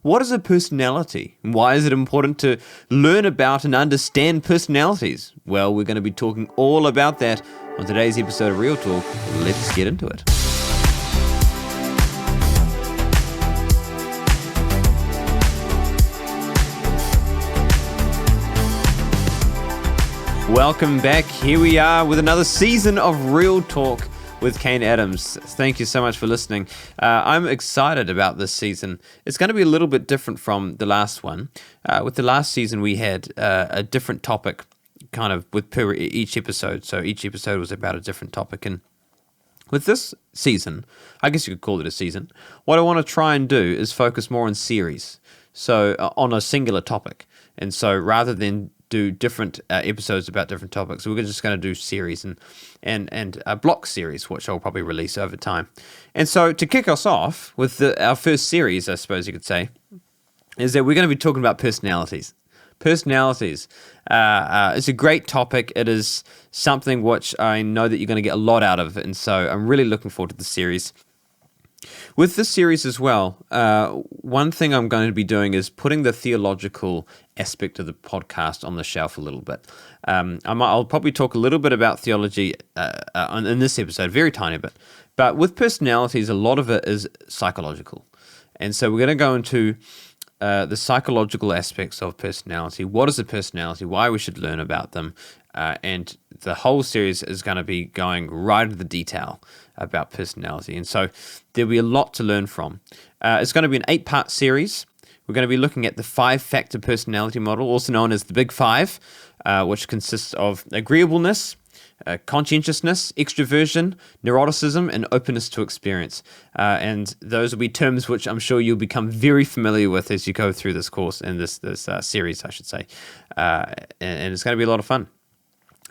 what is a personality? Why is it important to learn about and understand personalities? Well, we're going to be talking all about that on today's episode of Real Talk. Let's get into it. Welcome back. Here we are with another season of Real Talk with Kane Adams. Thank you so much for listening. I'm excited about this season. It's going to be a little bit different from the last one. With the last season, we had a different topic kind of with each episode. So each episode was about a different topic. And with this season, I guess you could call it a season, what I want to try and do is focus more on series. So on a singular topic. And so rather than do different episodes about different topics, we're just going to do series and a block series, which I'll probably release over time. And so to kick us off with our first series, I suppose you could say, is that we're going to be talking about personalities. Personalities. It's a great topic. It is something which I know that you're going to get a lot out of, and so I'm really looking forward to the series. With this series as well, one thing I'm going to be doing is putting the theological aspect of the podcast on the shelf a little bit. I'll probably talk a little bit about theology in this episode, very tiny bit. But with personalities, a lot of it is psychological. And so we're going to go into the psychological aspects of personality. What is a personality? Why we should learn about them? And the whole series is going to be going right into the detail about personality. And so there'll be a lot to learn from. It's going to be an 8-part series. We're going to be looking at the 5-factor personality model, also known as the Big Five, which consists of agreeableness, conscientiousness, extroversion, neuroticism, and openness to experience. And those will be terms which I'm sure you'll become very familiar with as you go through this course and this series, I should say. And it's going to be a lot of fun.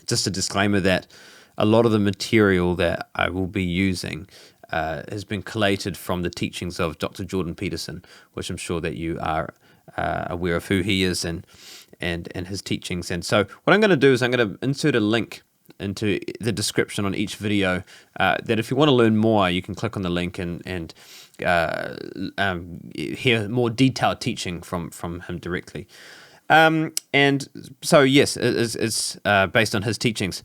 Just a disclaimer that a lot of the material that I will be using has been collated from the teachings of Dr. Jordan Peterson, which I'm sure that you are aware of who he is and his teachings. And so what I'm going to do is I'm going to insert a link into the description on each video that if you want to learn more, you can click on the link and hear more detailed teaching from him directly. And so, yes, it's based on his teachings.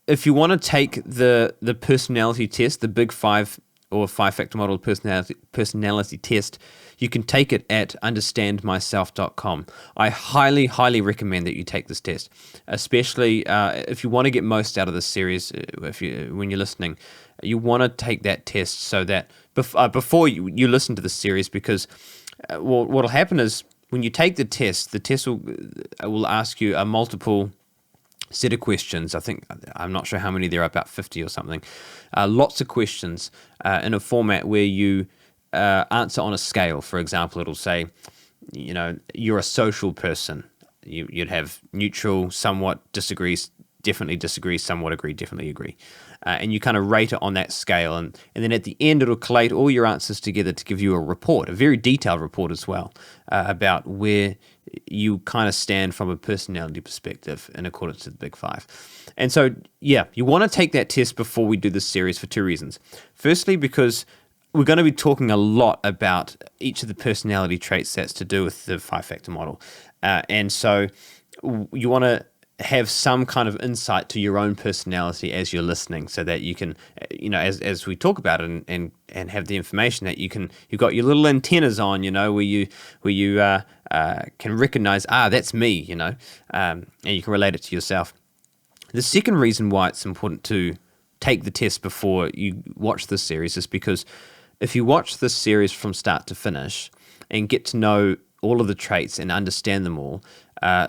If you want to take the personality test, the Big Five or 5-factor model personality test, you can take it at understandmyself.com. I highly, highly recommend that you take this test, especially if you want to get most out of this series. When you're listening, you want to take that test so that before you listen to the series, because what will happen is when you take the test will ask you a multiple set of questions. I'm not sure how many there are, about 50 or something. Lots of questions in a format where you answer on a scale. For example, it'll say, you're a social person. You'd have neutral, somewhat disagrees, definitely disagree, somewhat agree, definitely agree. And you kind of rate it on that scale. And then at the end, it'll collate all your answers together to give you a report, a very detailed report as well, about where you kind of stand from a personality perspective in accordance to the Big Five. And so, yeah, you want to take that test before we do this series for 2 reasons. Firstly, because we're going to be talking a lot about each of the personality traits that's to do with the 5-factor model. And so you want to have some kind of insight to your own personality as you're listening, so that you can, as we talk about it and have the information that you've got your little antennas on, where you can recognize, that's me, and you can relate it to yourself. The second reason why it's important to take the test before you watch this series is because if you watch this series from start to finish and get to know all of the traits and understand them all,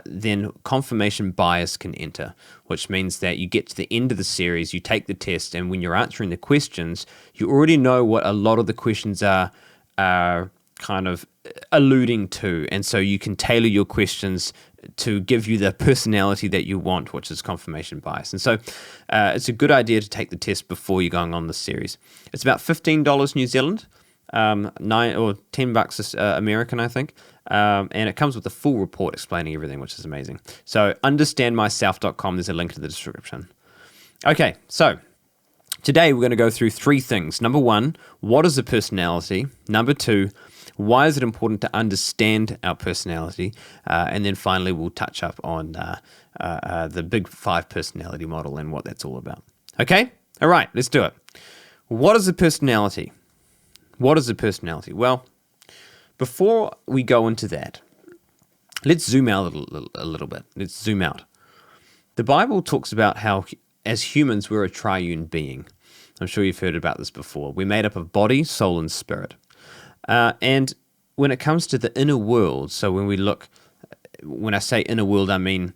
then confirmation bias can enter, which means that you get to the end of the series, you take the test, and when you're answering the questions, you already know what a lot of the questions are kind of alluding to, and so you can tailor your questions to give you the personality that you want, which is confirmation bias. And so it's a good idea to take the test before you're going on this series. It's about $15 New Zealand, $9 or $10 American, I think. And it comes with a full report explaining everything, which is amazing. So understandmyself.com, there's a link to the description. Okay, so today we're going to go through 3 things. Number 1, what is a personality? Number 2, why is it important to understand our personality, and then finally we'll touch up on the Big Five personality model and what that's all about. Okay? All right, let's do it. What is a personality? What is a personality? Well, before we go into that, let's zoom out a little bit. Let's zoom out. The Bible talks about how, as humans, we're a triune being. I'm sure you've heard about this before. We're made up of body, soul, and spirit. And when it comes to the inner world, so when I say inner world, I mean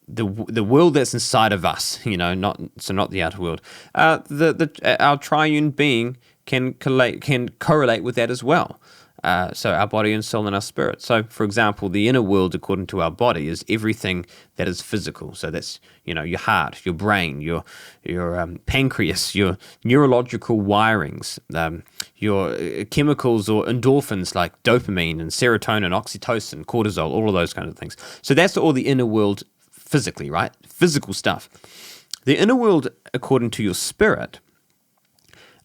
the world that's inside of us, not the outer world. Our triune being can correlate with that as well. So our body and soul and our spirit. So, for example, the inner world, according to our body, is everything that is physical. So that's your heart, your brain, your pancreas, your neurological wirings, your chemicals or endorphins like dopamine and serotonin, oxytocin, cortisol, all of those kind of things. So that's all the inner world physically, right? Physical stuff. The inner world, according to your spirit,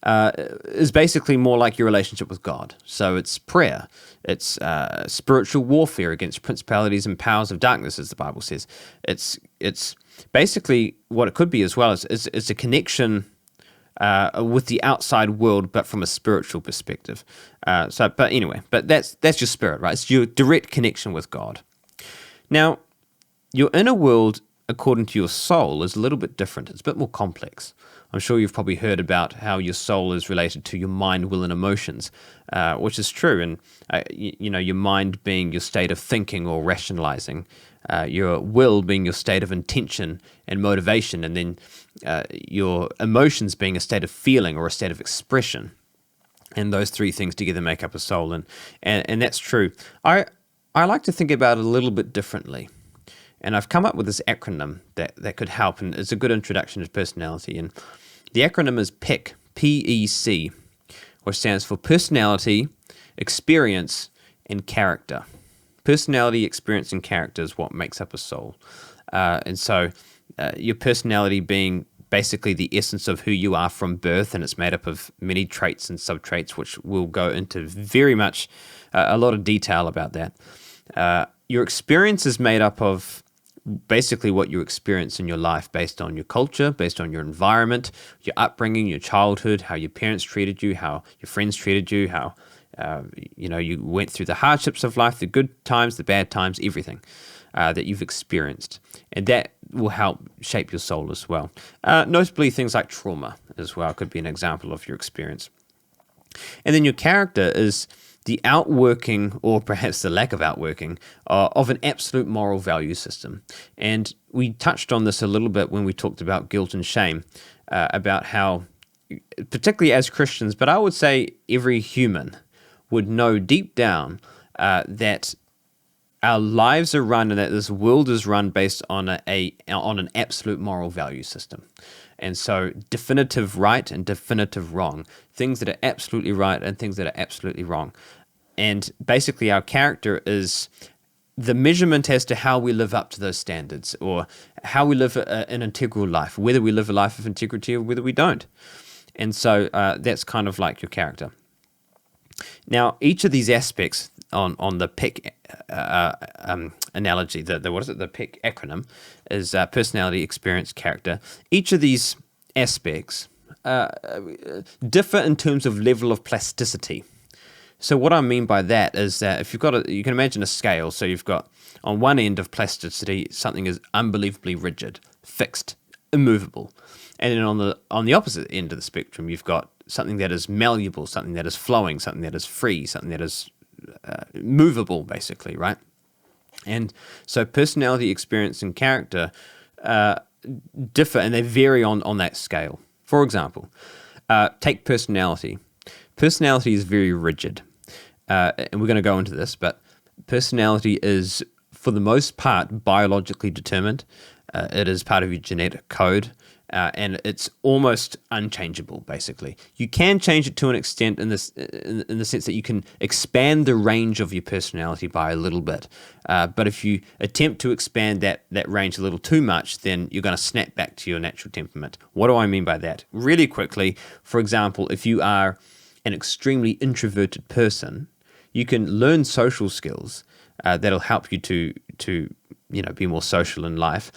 is basically more like your relationship with God. So it's prayer, it's spiritual warfare against principalities and powers of darkness, as the Bible says. It's basically what it could be as well. It's a connection with the outside world, but from a spiritual perspective. But that's your spirit, right? It's your direct connection with God. Now, your inner world, according to your soul, is a little bit different. It's a bit more complex. I'm sure you've probably heard about how your soul is related to your mind, will, and emotions, which is true. And, your mind being your state of thinking or rationalizing, your will being your state of intention and motivation, and then your emotions being a state of feeling or a state of expression. And those three things together make up a soul. And that's true. I like to think about it a little bit differently. And I've come up with this acronym that could help, and it's a good introduction to personality. And the acronym is PEC, P-E-C, which stands for Personality, Experience, and Character. Personality, experience, and character is what makes up a soul. And so your personality being basically the essence of who you are from birth, and it's made up of many traits and sub-traits, which we'll go into very much a lot of detail about that. Your experience is made up of basically what you experience in your life based on your culture, based on your environment, your upbringing, your childhood, how your parents treated you, how your friends treated you, how you went through the hardships of life, the good times, the bad times, everything that you've experienced. And that will help shape your soul as well. Notably, things like trauma as well could be an example of your experience. And then your character is the outworking, or perhaps the lack of outworking, of an absolute moral value system. And we touched on this a little bit when we talked about guilt and shame, about how, particularly as Christians, but I would say every human would know deep down that our lives are run and that this world is run based on an absolute moral value system. And so definitive right and definitive wrong, things that are absolutely right and things that are absolutely wrong. And basically our character is the measurement as to how we live up to those standards, or how we live an integral life, whether we live a life of integrity or whether we don't. And so that's kind of like your character. Now, each of these aspects on the PEC analogy, the PEC acronym, is personality, experience, character. Each of these aspects differ in terms of level of plasticity. So what I mean by that is that if you've got you can imagine a scale. So you've got on one end of plasticity, something is unbelievably rigid, fixed, immovable. And then on the opposite end of the spectrum, you've got something that is malleable, something that is flowing, something that is free, something that is movable, basically, right? And so personality, experience, and character differ, and they vary on that scale. For example, take personality. Personality is very rigid, and we're going to go into this, but personality is, for the most part, biologically determined. It is part of your genetic code, and it's almost unchangeable, basically. You can change it to an extent in the sense that you can expand the range of your personality by a little bit. But if you attempt to expand that range a little too much, then you're going to snap back to your natural temperament. What do I mean by that? Really quickly, for example, if you are an extremely introverted person, you can learn social skills that'll help you to be more social in life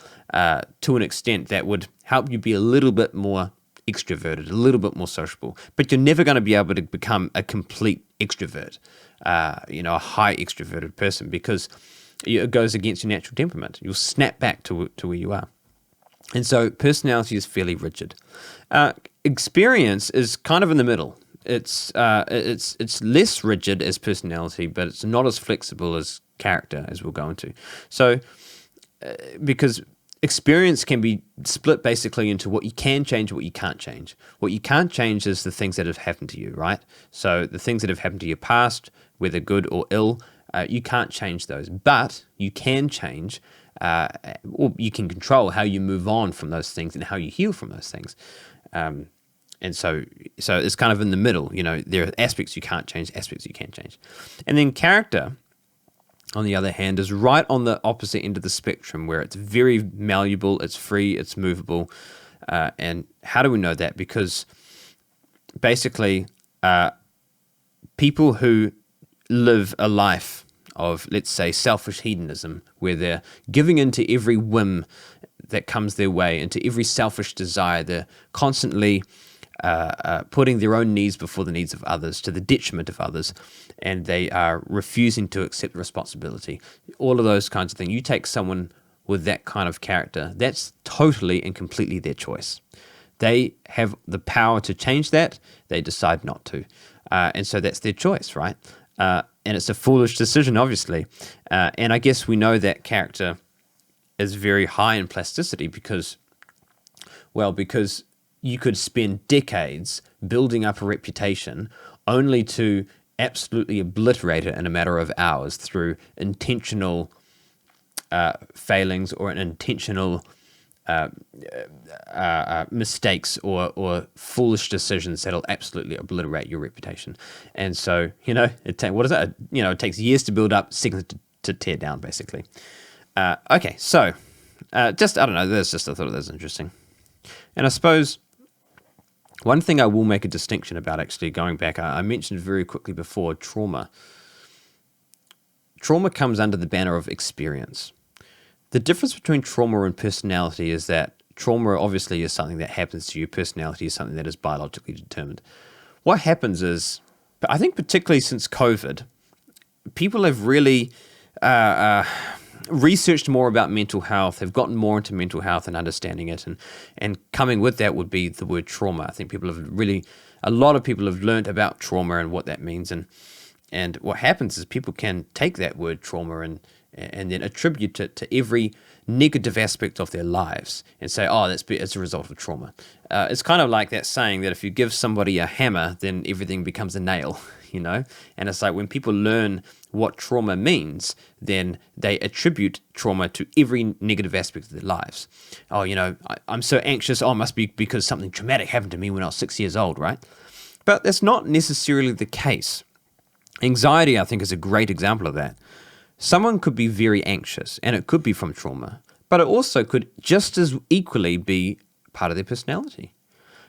to an extent that would help you be a little bit more extroverted, a little bit more sociable. But you're never going to be able to become a complete extrovert, a high extroverted person, because it goes against your natural temperament. You'll snap back to where you are. And so personality is fairly rigid. Experience is kind of in the middle. It's less rigid as personality, but it's not as flexible as character, as we'll go into. So, because experience can be split basically into what you can change and what you can't change. What you can't change is the things that have happened to you, right? So the things that have happened to your past, whether good or ill, you can't change those. But you can change, or you can control how you move on from those things and how you heal from those things. And so it's kind of in the middle. There are aspects you can't change, aspects you can change. And then character, on the other hand, is right on the opposite end of the spectrum, where it's very malleable, it's free, it's movable. And how do we know that? Because basically, people who live a life of, let's say, selfish hedonism, where they're giving in to every whim that comes their way, into every selfish desire, they're constantly putting their own needs before the needs of others, to the detriment of others, and they are refusing to accept responsibility. All of those kinds of things. You take someone with that kind of character, that's totally and completely their choice. They have the power to change that. They decide not to. And so that's their choice, right? And it's a foolish decision, obviously. And I guess we know that character is very high in plasticity because you could spend decades building up a reputation only to absolutely obliterate it in a matter of hours through intentional failings or an intentional mistakes or foolish decisions that'll absolutely obliterate your reputation. And so, it takes years to build up, seconds to tear down, basically. Okay, so I don't know, I thought that was interesting. And I suppose one thing I will make a distinction about, actually, going back, I mentioned very quickly before, trauma. Trauma comes under the banner of experience. The difference between trauma and personality is that trauma obviously is something that happens to you. Personality is something that is biologically determined. What happens is, I think particularly since COVID, people have really researched more about mental health, have gotten more into mental health and understanding it, and coming with that would be the word trauma. I think a lot of people have learned about trauma and what that means, and what happens is people can take that word trauma and then attribute it to every negative aspect of their lives and say, it's a result of trauma. It's kind of like that saying that if you give somebody a hammer, then everything becomes a nail, And it's like when people learn what trauma means, then they attribute trauma to every negative aspect of their lives. I'm so anxious. It must be because something traumatic happened to me when I was 6 years old, right? But that's not necessarily the case. Anxiety, I think, is a great example of that. Someone could be very anxious, and it could be from trauma, but it also could just as equally be part of their personality.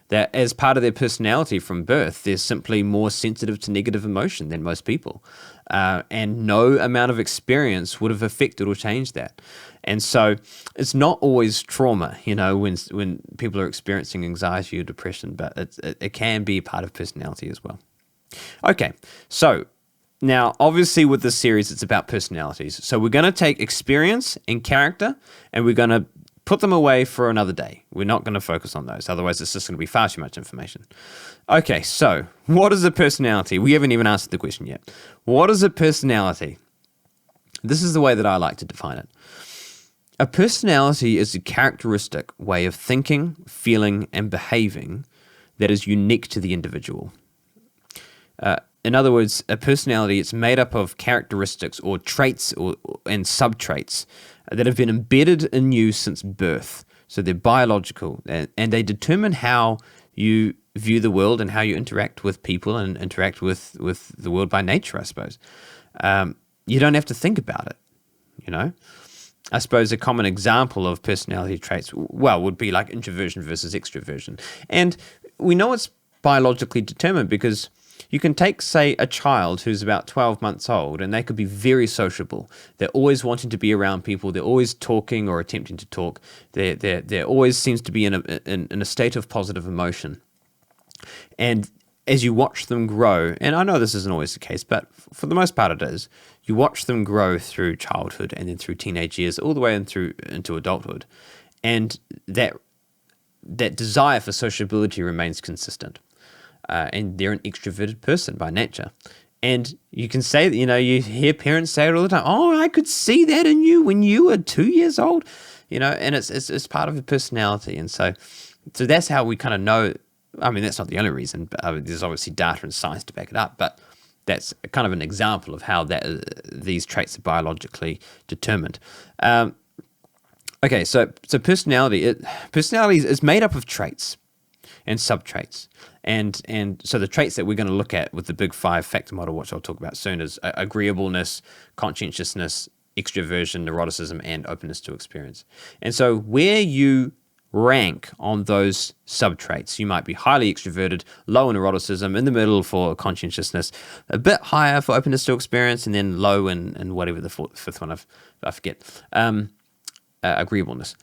That as part of their personality from birth, they're simply more sensitive to negative emotion than most people. And no amount of experience would have affected or changed that. And so it's not always trauma, when people are experiencing anxiety or depression, but it can be part of personality as well. Okay, so now, obviously, with this series, it's about personalities. So we're going to take experience and character, and we're going to put them away for another day. We're not going to focus on those. Otherwise, it's just going to be far too much information. Okay, so what is a personality? We haven't even answered the question yet. What is a personality? This is the way that I like to define it. A personality is a characteristic way of thinking, feeling, and behaving that is unique to the individual. In other words, a personality, it's made up of characteristics or traits and sub-traits that have been embedded in you since birth. So they're biological, and they determine how you view the world and how you interact with people and interact with the world by nature, I suppose. You don't have to think about it, I suppose a common example of personality traits, would be like introversion versus extroversion. And we know it's biologically determined because you can take, say, a child who's about 12 months old, and they could be very sociable. They're always wanting to be around people. They're always talking or attempting to talk. They're always seems to be in a state of positive emotion. And as you watch them grow, and I know this isn't always the case, but for the most part it is, you watch them grow through childhood and then through teenage years, all the way into adulthood. And that desire for sociability remains consistent. And they're an extroverted person by nature. And you can say that, you hear parents say it all the time, oh, I could see that in you when you were 2 years old, and it's part of the personality. And so that's how we kind of know. I mean, that's not the only reason, but there's obviously data and science to back it up, but that's kind of an example of how these traits are biologically determined. Okay, so personality is made up of traits and subtraits. And so the traits that we're going to look at with the big 5 factor model, which I'll talk about soon, is agreeableness, conscientiousness, extroversion, neuroticism, and openness to experience. And so where you rank on those subtraits, you might be highly extroverted, low in neuroticism, in the middle for conscientiousness, a bit higher for openness to experience, and then low in whatever the fifth one I forget, agreeableness.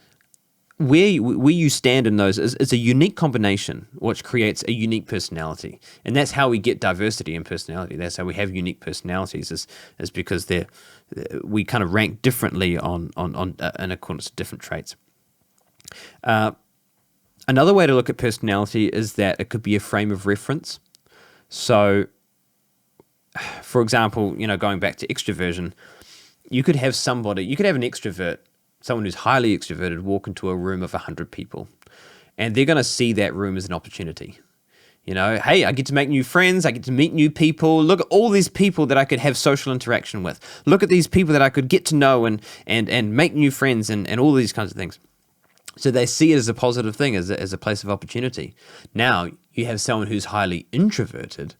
Where you stand in those is a unique combination which creates a unique personality. And that's how we get diversity in personality. That's how we have unique personalities, is because we kind of rank differently on in accordance to different traits. Another way to look at personality is that it could be a frame of reference. So, for example, going back to extroversion, you could have an extrovert, someone who's highly extroverted, walk into a room of 100 people, and they're going to see that room as an opportunity. Hey, I get to make new friends. I get to meet new people. Look at all these people that I could have social interaction with. Look at these people that I could get to know and make new friends and all these kinds of things. So they see it as a positive thing, as a place of opportunity. Now, you have someone who's highly introverted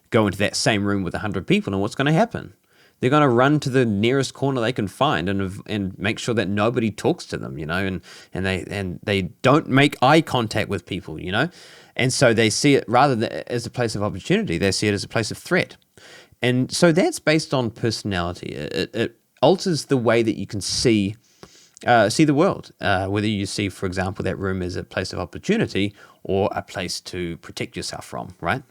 go into that same room with 100 people, and what's going to happen? They're going to run to the nearest corner they can find and make sure that nobody talks to them, and they don't make eye contact with people, And so they see it rather than as a place of opportunity, they see it as a place of threat. And so that's based on personality. It alters the way that you can see the world, whether you see, for example, that room as a place of opportunity or a place to protect yourself from, right?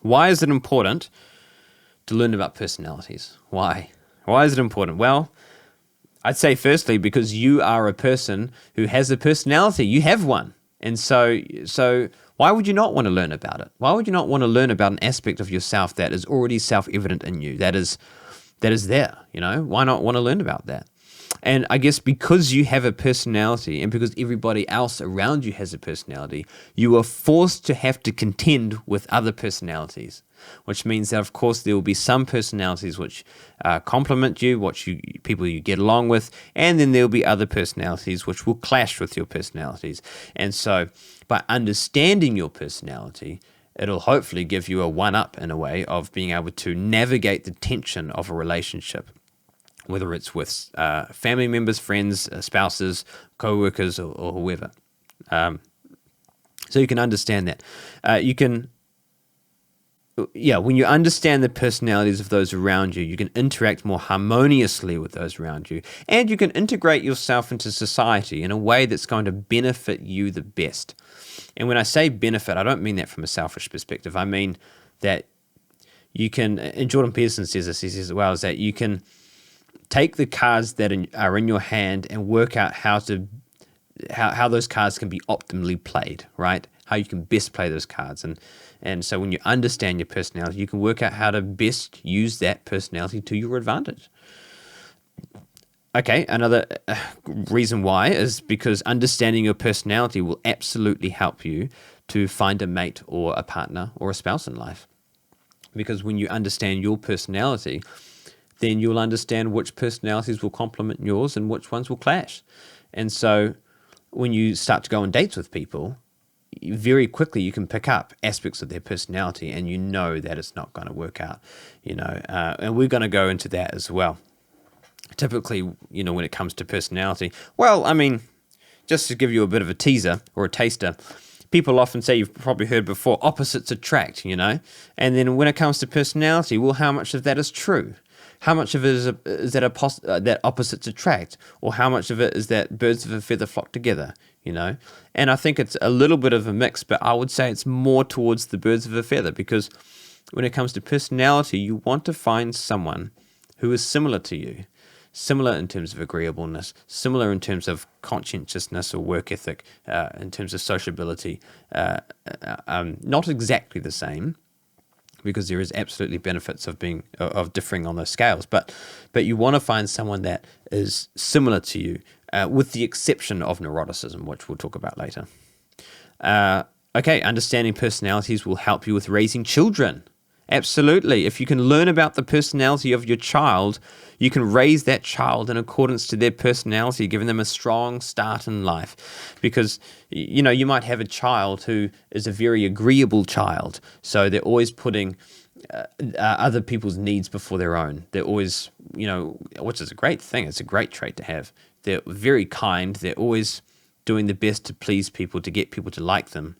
Why is it important to learn about personalities? Why? Why is it important? Well, I'd say firstly, because you are a person who has a personality. You have one. And so why would you not want to learn about it? Why would you not want to learn about an aspect of yourself that is already self-evident in you, that is there, Why not want to learn about that? And I guess because you have a personality and because everybody else around you has a personality, you are forced to have to contend with other personalities, which means that, of course, there will be some personalities which complement you, people you get along with, and then there will be other personalities which will clash with your personalities. And so by understanding your personality, it'll hopefully give you a one-up in a way of being able to navigate the tension of a relationship, whether it's with family members, friends, spouses, co-workers, or whoever. So you can understand that. When you understand the personalities of those around you, you can interact more harmoniously with those around you, and you can integrate yourself into society in a way that's going to benefit you the best. And when I say benefit, I don't mean that from a selfish perspective. I mean that you can, and Jordan Peterson says this, he says as well, is that you can take the cards that are in your hand and work out how those cards can be optimally played, right? How you can best play those cards. And so when you understand your personality, you can work out how to best use that personality to your advantage. Okay, another reason why is because understanding your personality will absolutely help you to find a mate or a partner or a spouse in life. Because when you understand your personality, then you'll understand which personalities will complement yours and which ones will clash. And so when you start to go on dates with people, very quickly you can pick up aspects of their personality and you know that it's not going to work out, and we're going to go into that as well. Typically, when it comes to personality, well, I mean, just to give you a bit of a teaser or a taster, people often say, you've probably heard before, opposites attract, And then when it comes to personality, well, how much of that is true? How much of it is that opposites attract? Or how much of it is that birds of a feather flock together, And I think it's a little bit of a mix, but I would say it's more towards the birds of a feather, because when it comes to personality, you want to find someone who is similar to you. Similar in terms of agreeableness, similar in terms of conscientiousness or work ethic, in terms of sociability. Not exactly the same, because there is absolutely benefits of differing on those scales. But you want to find someone that is similar to you, with the exception of neuroticism, which we'll talk about later. Okay, understanding personalities will help you with raising children. Absolutely. If you can learn about the personality of your child, you can raise that child in accordance to their personality, giving them a strong start in life. Because, you might have a child who is a very agreeable child. So they're always putting other people's needs before their own. They're always, which is a great thing. It's a great trait to have. They're very kind. They're always doing the best to please people, to get people to like them.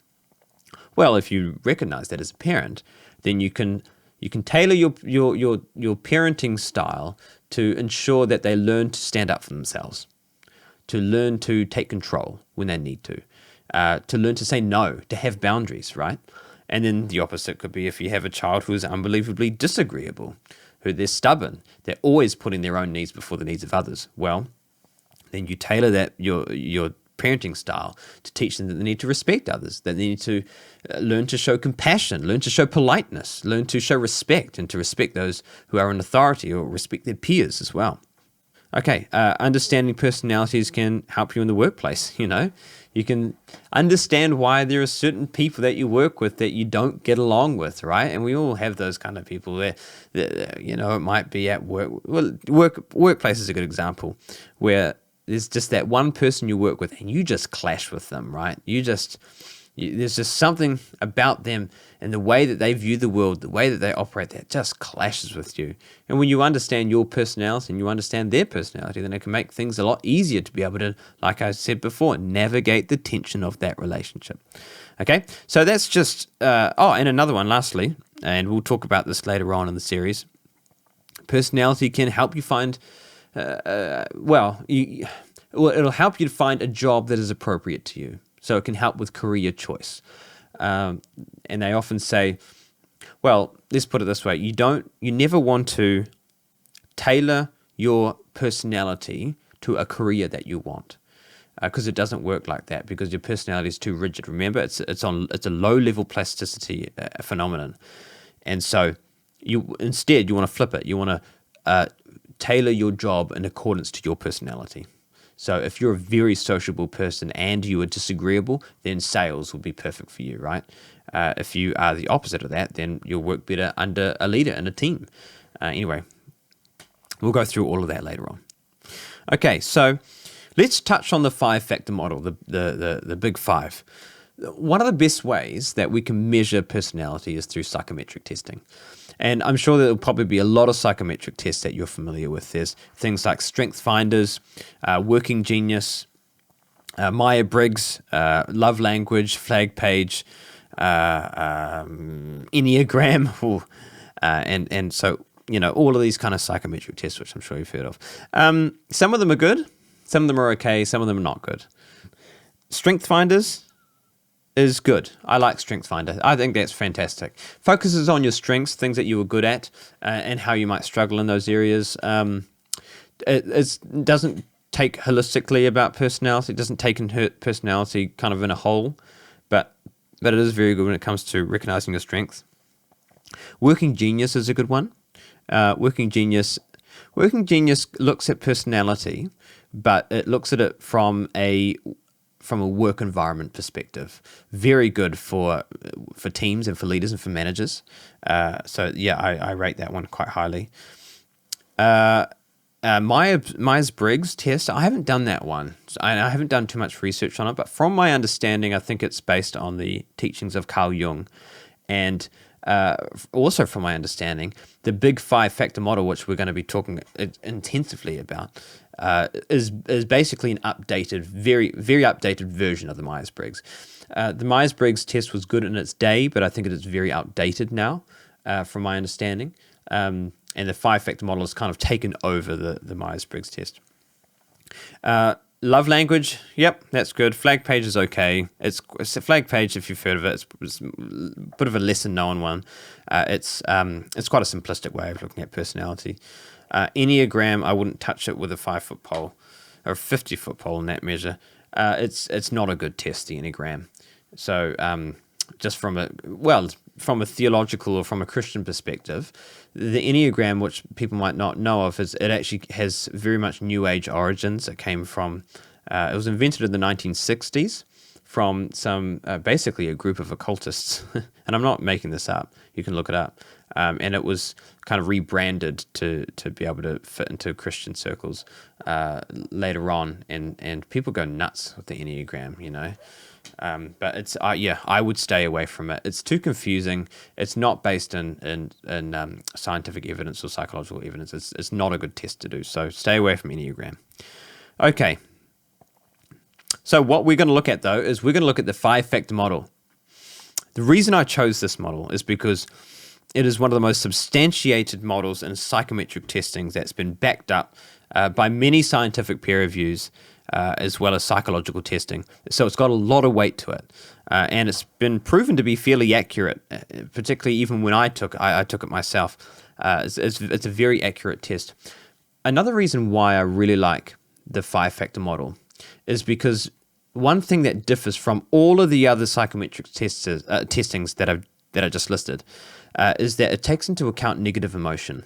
Well, if you recognize that as a parent, then you can tailor your parenting style to ensure that they learn to stand up for themselves, to learn to take control when they need to learn to say no, to have boundaries, right? And then the opposite could be if you have a child who is unbelievably disagreeable, who they're stubborn, they're always putting their own needs before the needs of others. Well, then you tailor that your parenting style to teach them that they need to respect others, that they need to learn to show compassion, learn to show politeness, learn to show respect, and to respect those who are in authority, or respect their peers as well. Okay, understanding personalities can help you in the workplace. You can understand why there are certain people that you work with that you don't get along with, right? And we all have those kind of people where, it might be at work. Well, workplace is a good example, where there's just that one person you work with and you just clash with them, right? There's just something about them and the way that they view the world, the way that they operate, that just clashes with you. And when you understand your personality and you understand their personality, then it can make things a lot easier to be able to, like I said before, navigate the tension of that relationship. Okay, so that's just, and another one, lastly, and we'll talk about this later on in the series. Personality can help you find it'll help you to find a job that is appropriate to you. So it can help with career choice. And they often say, well, let's put it this way. You never want to tailor your personality to a career that you want, because it doesn't work like that, because your personality is too rigid. Remember, it's a low-level plasticity phenomenon. And so you want to flip it. You want to tailor your job in accordance to your personality. So if you're a very sociable person and you are disagreeable, then sales will be perfect for you, right? If you are the opposite of that, then you'll work better under a leader in a team. Anyway, we'll go through all of that later on. Okay, so let's touch on the 5-factor model, the big 5. One of the best ways that we can measure personality is through psychometric testing. And I'm sure there'll probably be a lot of psychometric tests that you're familiar with. There's things like Strength Finders, Working Genius, Myers-Briggs, Love Language, Flag Page, Enneagram, and so, all of these kind of psychometric tests, which I'm sure you've heard of. Some of them are good, some of them are okay, some of them are not good. Strength Finders is good. I like StrengthsFinder. I think that's fantastic. Focuses on your strengths, things that you were good at, and how you might struggle in those areas. It doesn't take holistically about personality. It doesn't take in personality kind of in a whole, but it is very good when it comes to recognizing your strengths. Working Genius is a good one. Working Genius looks at personality, but it looks at it from a work environment perspective. Very good for teams and for leaders and for managers. So yeah, I rate that one quite highly. Myers-Briggs test, I haven't done that one. I haven't done too much research on it, but from my understanding, I think it's based on the teachings of Carl Jung. And also from my understanding, the big 5-factor model, which we're going to be talking intensively about, is basically an updated, very, very updated version of the Myers-Briggs. The Myers-Briggs test was good in its day, but I think it is very outdated now, from my understanding. And the 5-factor model has kind of taken over the Myers-Briggs test. Love language, yep, that's good. Flag page is okay. It's a flag page, if you've heard of it. It's a bit of a lesser known one. It's quite a simplistic way of looking at personality. Enneagram, I wouldn't touch it with a 5-foot pole or a 50-foot pole in that measure. It's not a good test, the Enneagram. So just from a theological or from a Christian perspective, the Enneagram, which people might not know of, it actually has very much New Age origins. It came from, it was invented in the 1960s from basically a group of occultists. And I'm not making this up. You can look it up. And it was kind of rebranded to be able to fit into Christian circles later on. And people go nuts with the Enneagram, you know. But it's I would stay away from it. It's too confusing. It's not based in scientific evidence or psychological evidence. It's not a good test to do. So stay away from Enneagram. Okay. So what we're going to look at, though, is we're going to look at the 5-factor model. The reason I chose this model is because it is one of the most substantiated models in psychometric testing that's been backed up by many scientific peer reviews, as well as psychological testing. So it's got a lot of weight to it. And it's been proven to be fairly accurate, particularly even when I took it myself. It's a very accurate test. Another reason why I really like the 5-factor model is because one thing that differs from all of the other psychometric testings that I just listed is that it takes into account negative emotion.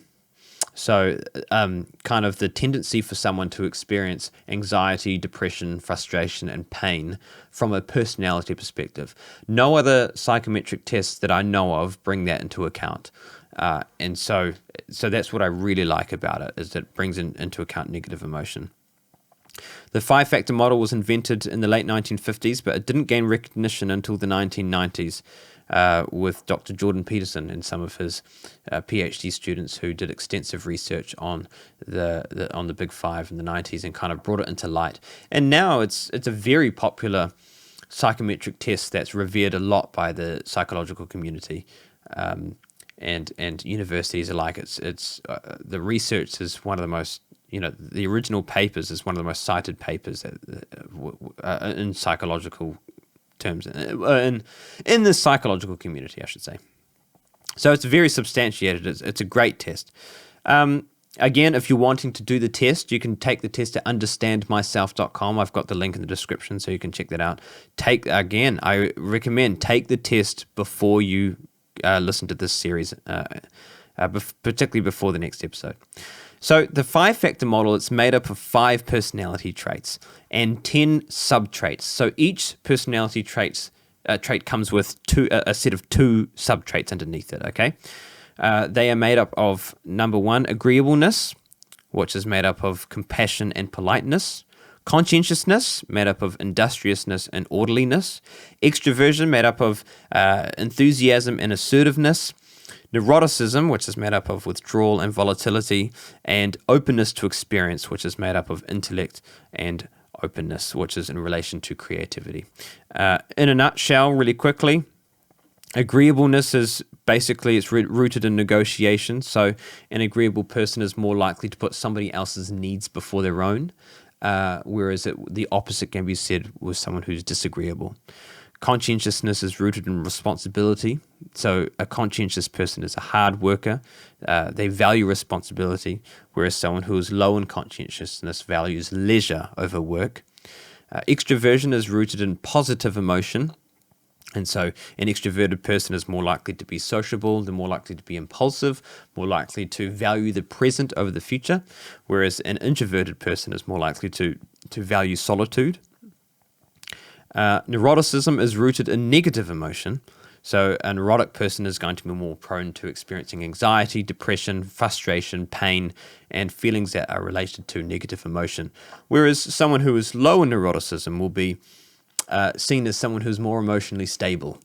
So kind of the tendency for someone to experience anxiety, depression, frustration, and pain from a personality perspective. No other psychometric tests that I know of bring that into account. And so that's what I really like about it, is that it brings into account negative emotion. The 5-factor model was invented in the late 1950s, but it didn't gain recognition until the 1990s. With Dr. Jordan Peterson and some of his PhD students who did extensive research on the Big Five in the 90s and kind of brought it into light. And now it's a very popular psychometric test that's revered a lot by the psychological community and universities alike. It's the research is one of the most, the original papers is one of the most cited papers in psychological terms, in the psychological community, I should say. So it's very substantiated. It's a great test. Again, if you're wanting to do the test, you can take the test at understandmyself.com. I've got the link in the description, so you can check that out. I recommend take the test before you listen to this series, particularly before the next episode. So the 5-factor model, it's made up of 5 personality traits and 10 subtraits. So each personality trait comes with a set of 2 subtraits underneath it, okay? They are made up of, number 1, agreeableness, which is made up of compassion and politeness. Conscientiousness, made up of industriousness and orderliness. Extroversion, made up of enthusiasm and assertiveness. Neuroticism, which is made up of withdrawal and volatility, and openness to experience, which is made up of intellect and openness, which is in relation to creativity. In a nutshell, really quickly, agreeableness is basically it's rooted in negotiation. So an agreeable person is more likely to put somebody else's needs before their own, whereas the opposite can be said with someone who's disagreeable. Conscientiousness is rooted in responsibility. So a conscientious person is a hard worker. They value responsibility, whereas someone who is low in conscientiousness values leisure over work. Extroversion is rooted in positive emotion. And so an extroverted person is more likely to be sociable, they're more likely to be impulsive, more likely to value the present over the future, whereas an introverted person is more likely to value solitude. Neuroticism is rooted in negative emotion. So a neurotic person is going to be more prone to experiencing anxiety, depression, frustration, pain, and feelings that are related to negative emotion. Whereas someone who is low in neuroticism will be seen as someone who's more emotionally stable.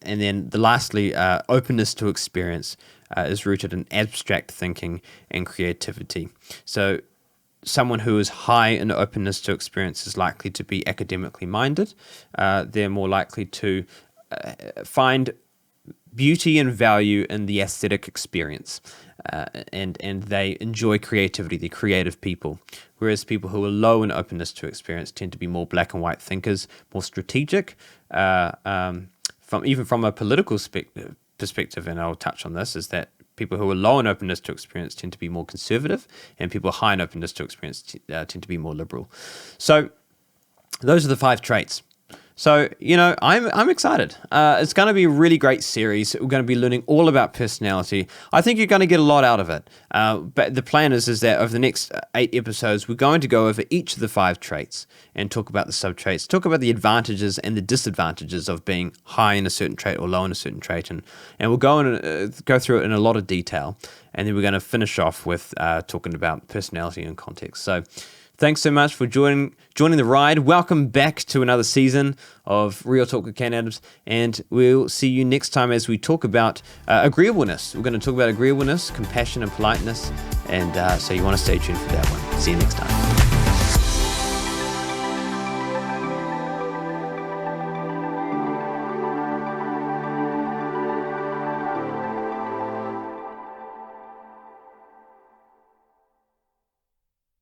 and then lastly, openness to experience is rooted in abstract thinking and creativity. So someone who is high in openness to experience is likely to be academically minded. They're more likely to find beauty and value in the aesthetic experience, and they enjoy creativity. They're creative people. Whereas people who are low in openness to experience tend to be more black and white thinkers, more strategic, from a political perspective, and I'll touch on this, is that people who are low in openness to experience tend to be more conservative, and people high in openness to experience tend to be more liberal. So those are the 5 traits. So, I'm excited. It's going to be a really great series. We're going to be learning all about personality. I think you're going to get a lot out of it. But the plan is that over the next 8 episodes, we're going to go over each of the 5 traits and talk about the sub-traits, talk about the advantages and the disadvantages of being high in a certain trait or low in a certain trait. And we'll go through it in a lot of detail. And then we're going to finish off with talking about personality and context. So thanks so much for joining the ride. Welcome back to another season of Real Talk with Ken Adams, and we'll see you next time as we talk about agreeableness. We're going to talk about agreeableness, compassion, and politeness, and so you want to stay tuned for that one. See you next time.